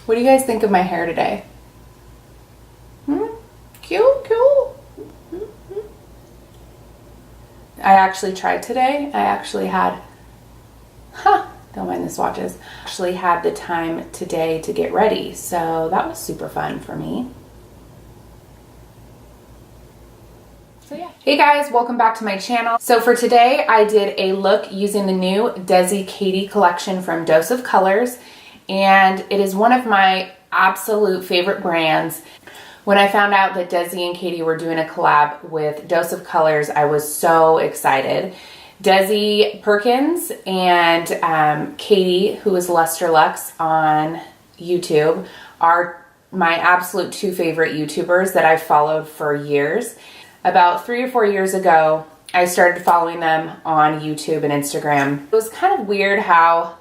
What do you guys think of my hair today? Cute, cute. I actually tried today. I actually had, don't mind the swatches. Actually had the time today to get ready, so that was super fun for me. So yeah. Hey guys, welcome back to my channel. So for today, I did a look using the new DESIXKATY collection from Dose of Colors, and it is one of my absolute favorite brands. When I found out that Desi and Katie were doing a collab with Dose of Colors, I was so excited. Desi Perkins and Katie, who is Luster Lux on YouTube, are my absolute two favorite YouTubers that I've followed for years. About 3 or 4 years ago, I started following them on YouTube and Instagram. It was kind of weird how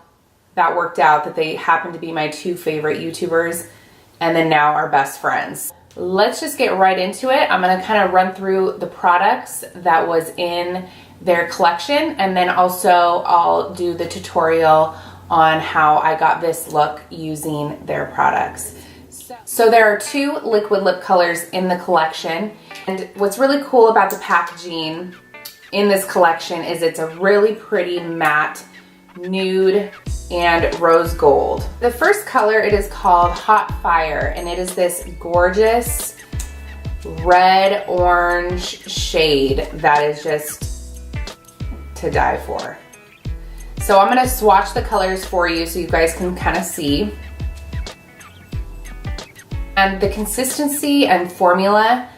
that worked out, that they happened to be my two favorite YouTubers and then now are best friends. Let's just get right into it. I'm gonna kind of run through the products that was in their collection, and then also I'll do the tutorial on how I got this look using their products. So there are 2 liquid lip colors in the collection, and what's really cool about the packaging in this collection is it's a really pretty matte nude and rose gold. The first color, it is called Hot Fire, and it is this gorgeous red orange shade that is just to die for. So I'm gonna swatch the colors for you so you guys can kind of see. And the consistency and formula,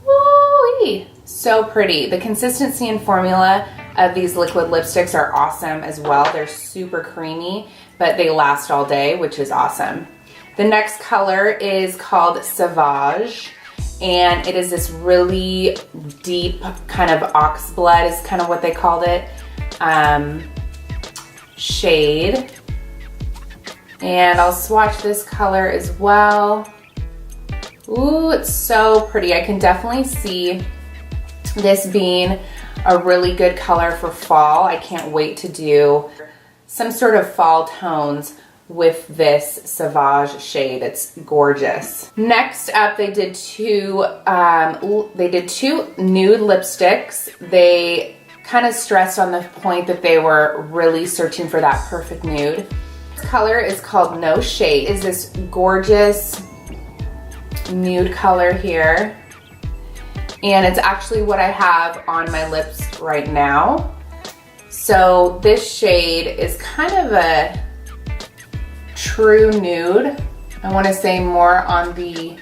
woo-wee, so pretty. The consistency and formula of these liquid lipsticks are awesome as well. They're super creamy, but they last all day, which is awesome. The next color is called Sauvage, and it is this really deep kind of ox blood is kind of what they called it, shade. And I'll swatch this color as well. Ooh, it's so pretty. I can definitely see this being a really good color for fall. I can't wait to do some sort of fall tones with this Sauvage shade. It's gorgeous. Next up, they did two nude lipsticks. They kind of stressed on the point that they were really searching for that perfect nude. This color is called No Shade. It's this gorgeous nude color here. And it's actually what I have on my lips right now. So this shade is kind of a true nude. I want to say more on the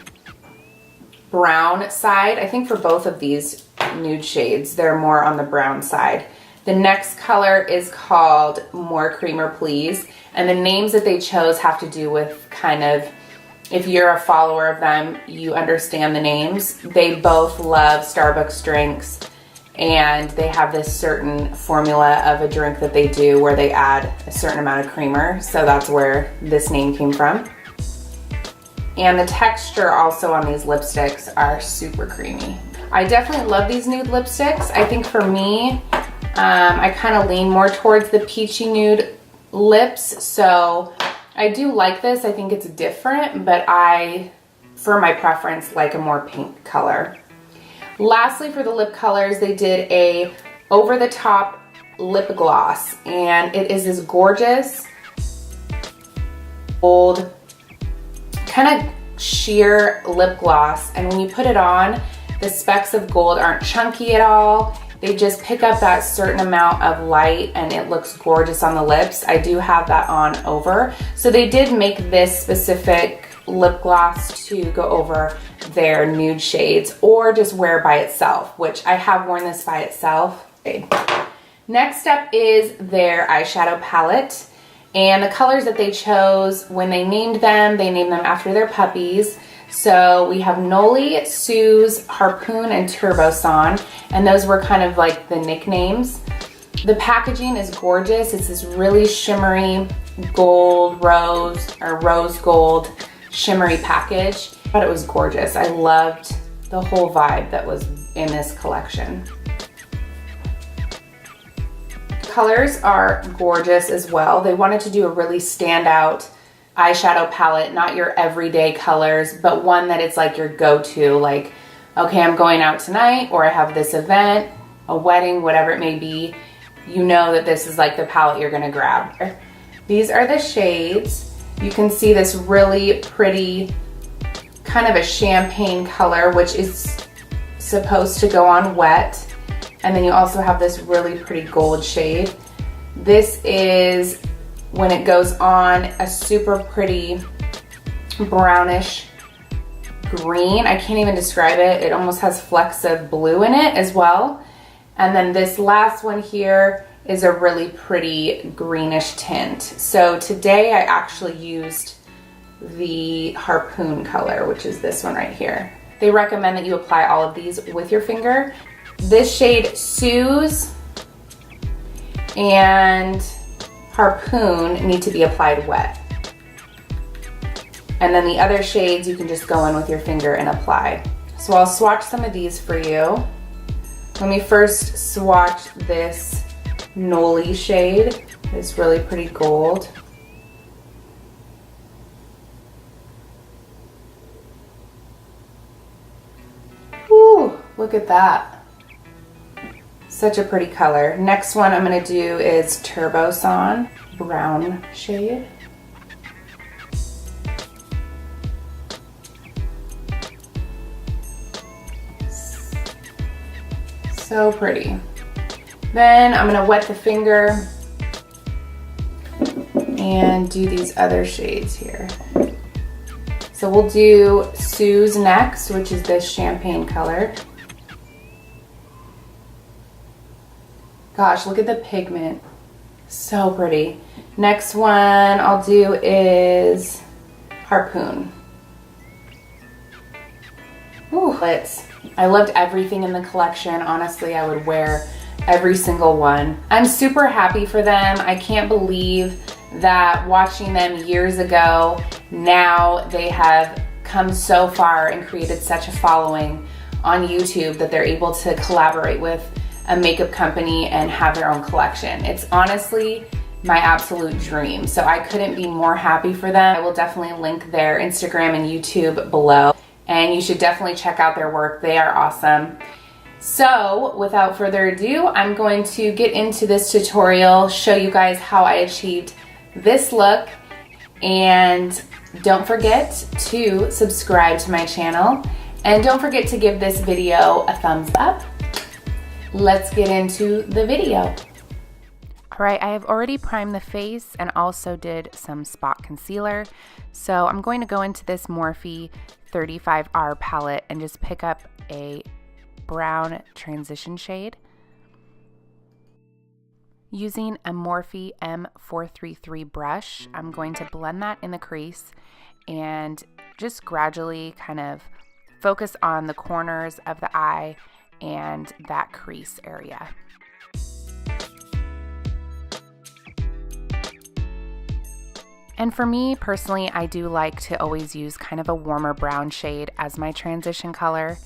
brown side. I think for both of these nude shades, they're more on the brown side. The next color is called More Creamer Please. And the names that they chose have to do with kind of, if you're a follower of them, you understand the names. They both love Starbucks drinks, and they have this certain formula of a drink that they do where they add a certain amount of creamer. So that's where this name came from. And the texture also on these lipsticks are super creamy. I definitely love these nude lipsticks. I think for me, I kind of lean more towards the peachy nude lips. So I do like this. I think it's different, but I, for my preference, like a more pink color. Lastly, for the lip colors, they did a over-the-top lip gloss, and it is this gorgeous gold kind of sheer lip gloss. And when you put it on, the specks of gold aren't chunky at all. They just pick up that certain amount of light and it looks gorgeous on the lips. I do have that on over. So they did make this specific lip gloss to go over their nude shades or just wear by itself, which I have worn this by itself. Next up is their eyeshadow palette. And the colors that they chose, when they named them after their puppies. So we have Noli, Suze, Harpoon, and Turboson, and those were kind of like the nicknames. The packaging is gorgeous. It's this really shimmery gold rose gold shimmery package. I thought it was gorgeous. I loved the whole vibe that was in this collection. Colors are gorgeous as well. They wanted to do a really standout eyeshadow palette, not your everyday colors, but one that it's like your go-to, like, okay, I'm going out tonight, or I have this event, a wedding, whatever it may be, you know that this is like the palette you're gonna grab. These are the shades. You can see this really pretty, kind of a champagne color, which is supposed to go on wet. And then you also have this really pretty gold shade. This is, when it goes on, a super pretty brownish green. I can't even describe it. It almost has flecks of blue in it as well. And then this last one here is a really pretty greenish tint. So today I actually used the Harpoon color, which is this one right here. They recommend that you apply all of these with your finger. This shade Suze and Harpoon need to be applied wet. And then the other shades you can just go in with your finger and apply. So I'll swatch some of these for you. Let me first swatch this Noli shade. It's really pretty gold. Ooh, look at that. Such a pretty color. Next one I'm gonna do is Turbo Son, brown shade. So pretty. Then I'm gonna wet the finger and do these other shades here. So we'll do Suze next, which is this champagne color. Gosh, look at the pigment. So pretty. Next one I'll do is Harpoon. Ooh, I loved everything in the collection. Honestly, I would wear every single one. I'm super happy for them. I can't believe that watching them years ago, now they have come so far and created such a following on YouTube that they're able to collaborate with a makeup company and have their own collection. It's honestly my absolute dream. So I couldn't be more happy for them. I will definitely link their Instagram and YouTube below, and you should definitely check out their work. They are awesome. So without further ado, I'm going to get into this tutorial, show you guys how I achieved this look, and don't forget to subscribe to my channel, and don't forget to give this video a thumbs up. Let's get into the video. All right, I have already primed the face and also did some spot concealer. So I'm going to go into this Morphe 35R palette and just pick up a brown transition shade. Using a Morphe M433 brush, I'm going to blend that in the crease and just gradually kind of focus on the corners of the eye and that crease area. And for me personally, I do like to always use kind of a warmer brown shade as my transition color.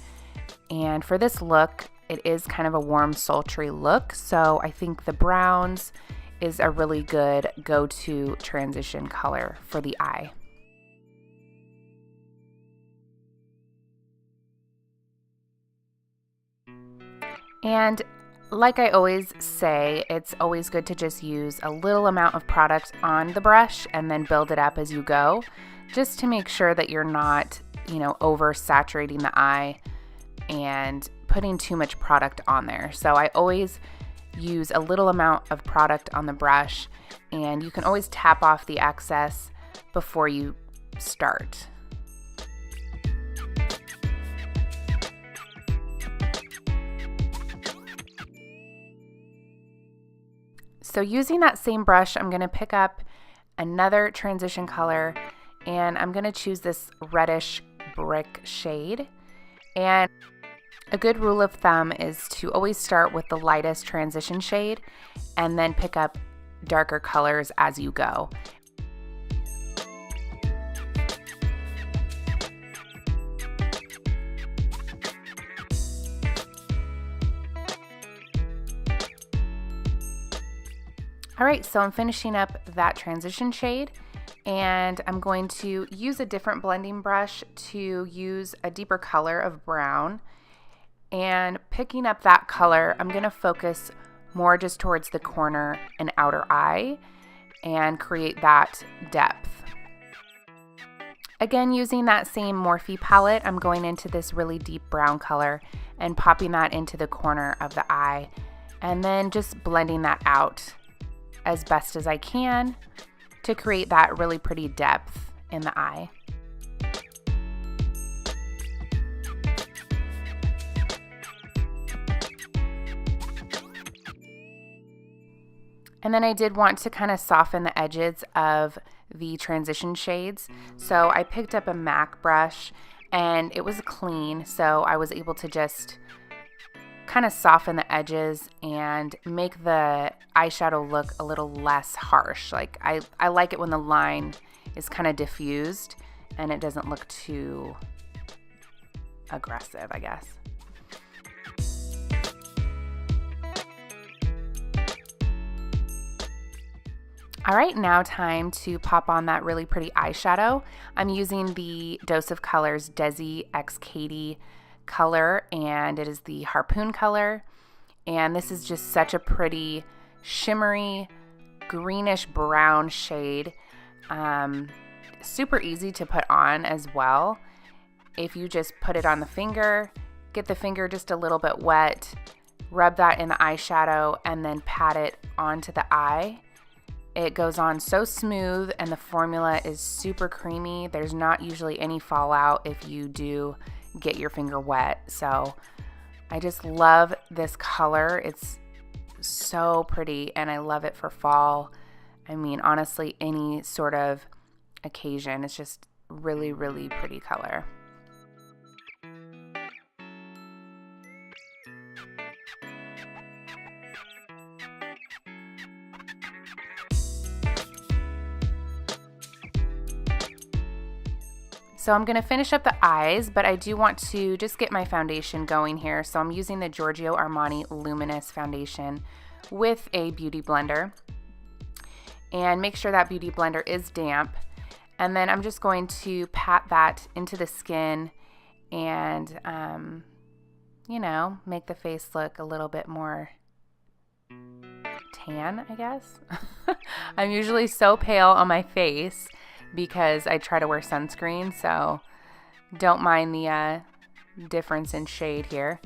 And for this look, it is kind of a warm, sultry look, so I think the browns is a really good go-to transition color for the eye. And like I always say, it's always good to just use a little amount of product on the brush and then build it up as you go, just to make sure that you're not, over saturating the eye and putting too much product on there. So I always use a little amount of product on the brush, and you can always tap off the excess before you start. So using that same brush, I'm going to pick up another transition color, and I'm going to choose this reddish brick shade. And a good rule of thumb is to always start with the lightest transition shade and then pick up darker colors as you go. All right, so I'm finishing up that transition shade, And I'm going to use a different blending brush to use a deeper color of brown. And picking up that color, I'm going to focus more just towards the corner and outer eye and create that depth. Again, using that same Morphe palette, I'm going into this really deep brown color and popping that into the corner of the eye, and then just blending that out as best as I can to create that really pretty depth in the eye. And then I did want to kind of soften the edges of the transition shades. So I picked up a MAC brush and it was clean. So I was able to just kind of soften the edges and make the eyeshadow look a little less harsh. Like I like it when the line is kind of diffused and it doesn't look too aggressive, I guess. All right, now time to pop on that really pretty eyeshadow. I'm using the Dose of Colors DESIXKATY color, and it is the Harpoon color. And this is just such a pretty shimmery greenish brown shade. Super easy to put on as well. If you just put it on the finger, get the finger just a little bit wet, rub that in the eyeshadow, and then pat it onto the eye. It goes on so smooth and the formula is super creamy. There's not usually any fallout if you do get your finger wet. So I just love this color. It's so pretty and I love it for fall. I mean, honestly, any sort of occasion. It's just really, really pretty color. So I'm going to finish up the eyes, but I do want to just get my foundation going here. So I'm using the Giorgio Armani Luminous foundation with a beauty blender. And make sure that beauty blender is damp. And then I'm just going to pat that into the skin and, you know, make the face look a little bit more tan, I guess. I'm usually so pale on my face because I try to wear sunscreen, so don't mind the difference in shade here.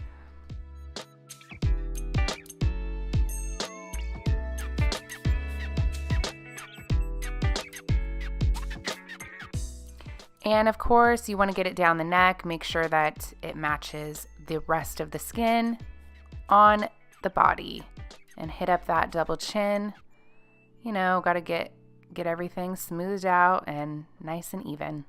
And of course, you want to get it down the neck, make sure that it matches the rest of the skin on the body, and hit up that double chin. You know, got to get everything smoothed out and nice and even.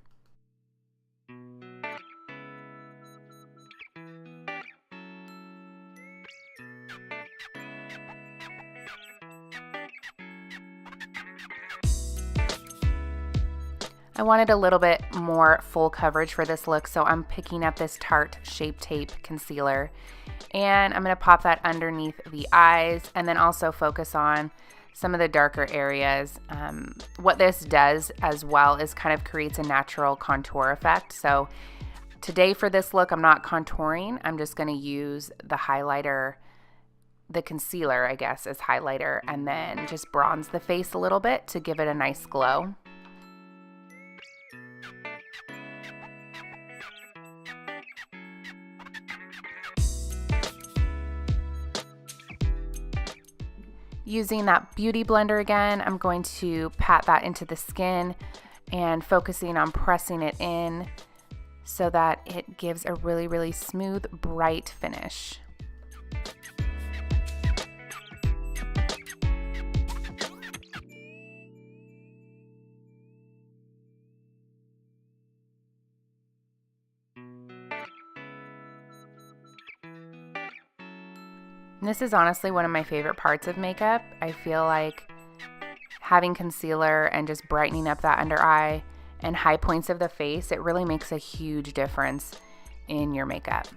I wanted a little bit more full coverage for this look, so I'm picking up this Tarte Shape Tape Concealer, and I'm going to pop that underneath the eyes and then also focus on some of the darker areas. What this does as well is kind of creates a natural contour effect. So today for this look, I'm not contouring. I'm just going to use the highlighter, the concealer, I guess, as highlighter, and then just bronze the face a little bit to give it a nice glow. Using that beauty blender again, I'm going to pat that into the skin and focusing on pressing it in so that it gives a really, really smooth, bright finish. And this is honestly one of my favorite parts of makeup. I feel like having concealer and just brightening up that under eye and high points of the face, it really makes a huge difference in your makeup.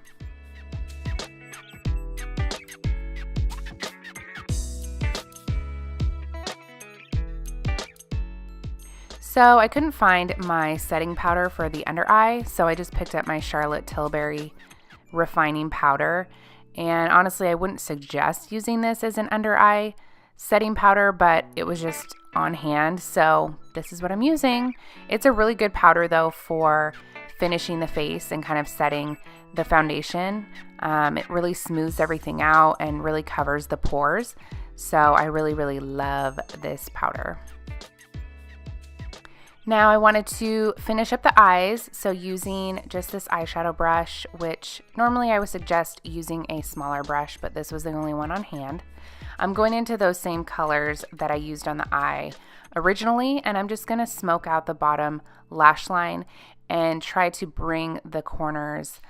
So I couldn't find my setting powder for the under eye, so I just picked up my Charlotte Tilbury refining powder. And honestly, I wouldn't suggest using this as an under eye setting powder, but it was just on hand, so this is what I'm using. It's a really good powder though for finishing the face and kind of setting the foundation. It really smooths everything out and really covers the pores. So I really love this powder. Now I wanted to finish up the eyes, so using just this eyeshadow brush, which normally I would suggest using a smaller brush, but this was the only one on hand. I'm going into those same colors that I used on the eye originally, and I'm just going to smoke out the bottom lash line and try to bring the corners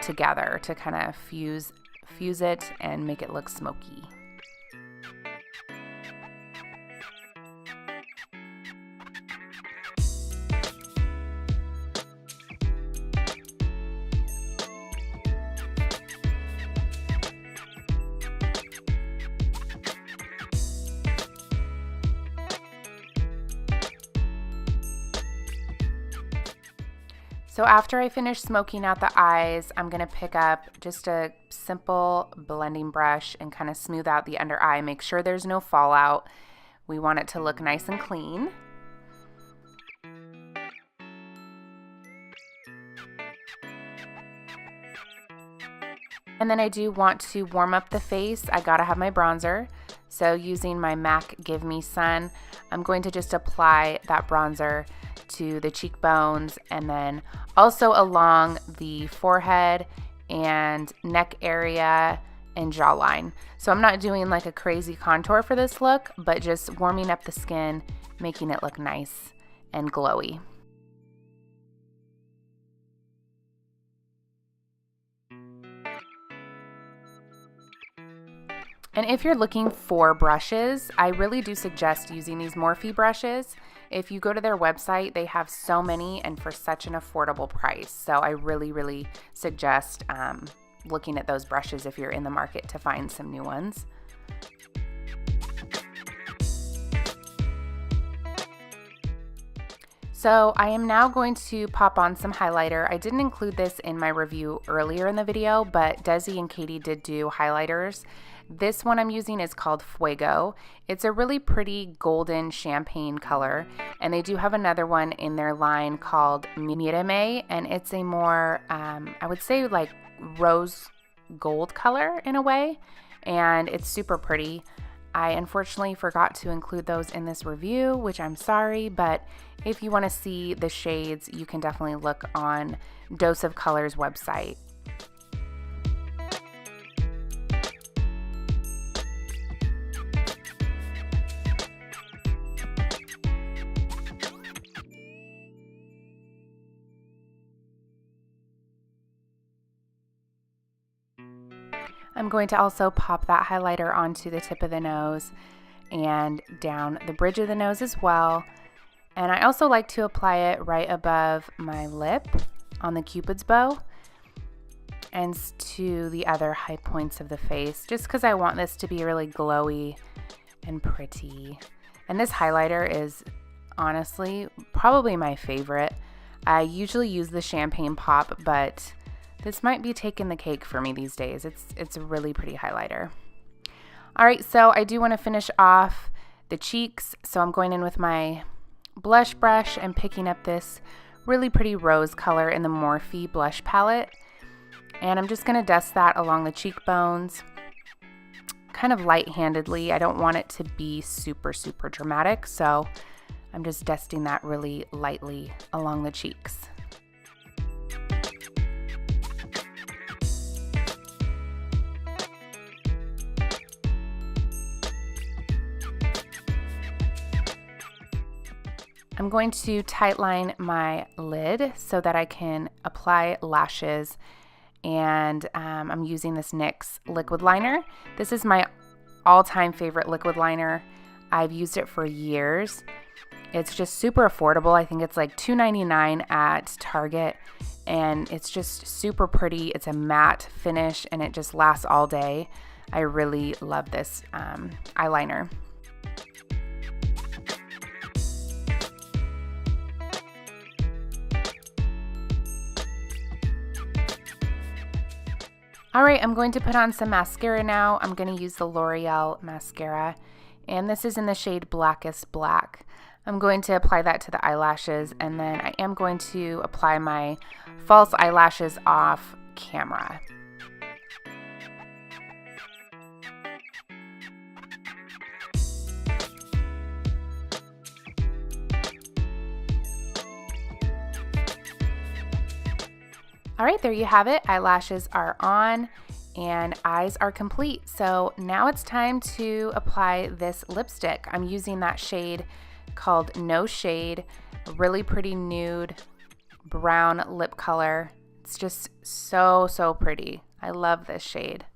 together to kind of fuse it and make it look smoky. So after I finish smoking out the eyes, I'm going to pick up just a simple blending brush and kind of smooth out the under eye. Make sure there's no fallout. We want it to look nice and clean. And then I do want to warm up the face. I gotta have my bronzer. So using my MAC Give Me Sun, I'm going to just apply that bronzer to the cheekbones and then also along the forehead and neck area and jawline. So I'm not doing like a crazy contour for this look, but just warming up the skin, making it look nice and glowy. And if you're looking for brushes, I really do suggest using these Morphe brushes. If you go to their website, they have so many and for such an affordable price. So I really suggest looking at those brushes if you're in the market to find some new ones. So I am now going to pop on some highlighter. I didn't include this in my review earlier in the video, but Desi and Katie did do highlighters. This one I'm using is called Fuego. It's a really pretty golden champagne color, and they do have another one in their line called Mírame, and it's a more, I would say like rose gold color in a way, and it's super pretty. I unfortunately forgot to include those in this review, which I'm sorry, but if you want to see the shades, you can definitely look on Dose of Color's website. I'm going to also pop that highlighter onto the tip of the nose and down the bridge of the nose as well. And I also like to apply it right above my lip on the Cupid's bow and to the other high points of the face, just because I want this to be really glowy and pretty. And this highlighter is honestly probably my favorite. I usually use the Champagne Pop, but this might be taking the cake for me these days. It's a really pretty highlighter. All right, so I do want to finish off the cheeks. So I'm going in with my blush brush and picking up this really pretty rose color in the Morphe blush palette. And I'm just going to dust that along the cheekbones, kind of light-handedly. I don't want it to be super dramatic, so I'm just dusting that really lightly along the cheeks. I'm going to tightline my lid so that I can apply lashes, and I'm using this NYX liquid liner. This is my all-time favorite liquid liner. I've used it for years. It's just super affordable. I think it's like $2.99 at Target, and it's just super pretty. It's a matte finish and it just lasts all day. I really love this eyeliner. All right, I'm going to put on some mascara now. I'm going to use the Loreal mascara, and this is in the shade Blackest Black. I'm going to apply that to the eyelashes, and then I am going to apply my false eyelashes off camera. All right, there you have it. Eyelashes are on and eyes are complete. So now it's time to apply this lipstick. I'm using that shade called No Shade, really pretty nude brown lip color. It's just so, so pretty. I love this shade.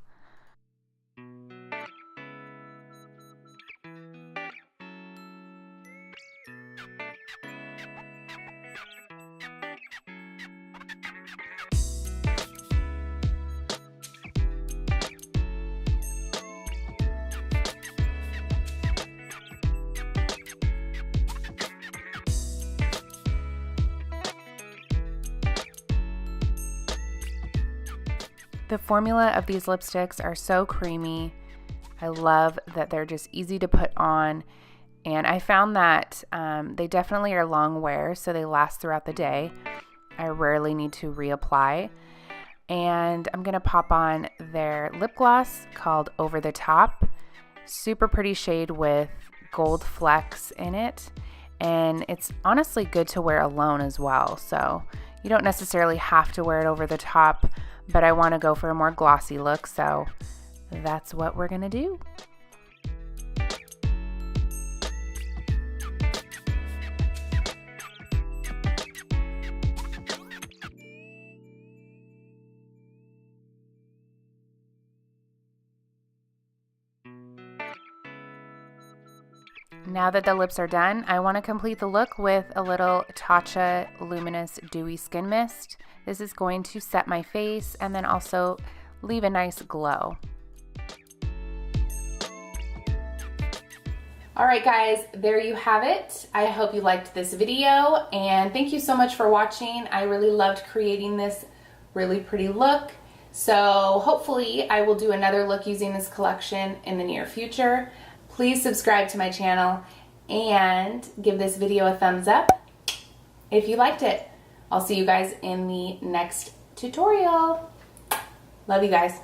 The formula of these lipsticks are so creamy. I love that they're just easy to put on, and I found that they definitely are long wear, so they last throughout the day. I rarely need to reapply. And I'm gonna pop on their lip gloss called Over the Top. Super pretty shade with gold flecks in it, and it's honestly good to wear alone as well. So you don't necessarily have to wear it over the top, but I want to go for a more glossy look, so that's what we're gonna do. Now that the lips are done, I want to complete the look with a little Tatcha Luminous Dewy Skin Mist. This is going to set my face and then also leave a nice glow. All right, guys, there you have it. I hope you liked this video, and thank you so much for watching. I really loved creating this really pretty look. So hopefully I will do another look using this collection in the near future. Please subscribe to my channel and give this video a thumbs up if you liked it. I'll see you guys in the next tutorial. Love you guys.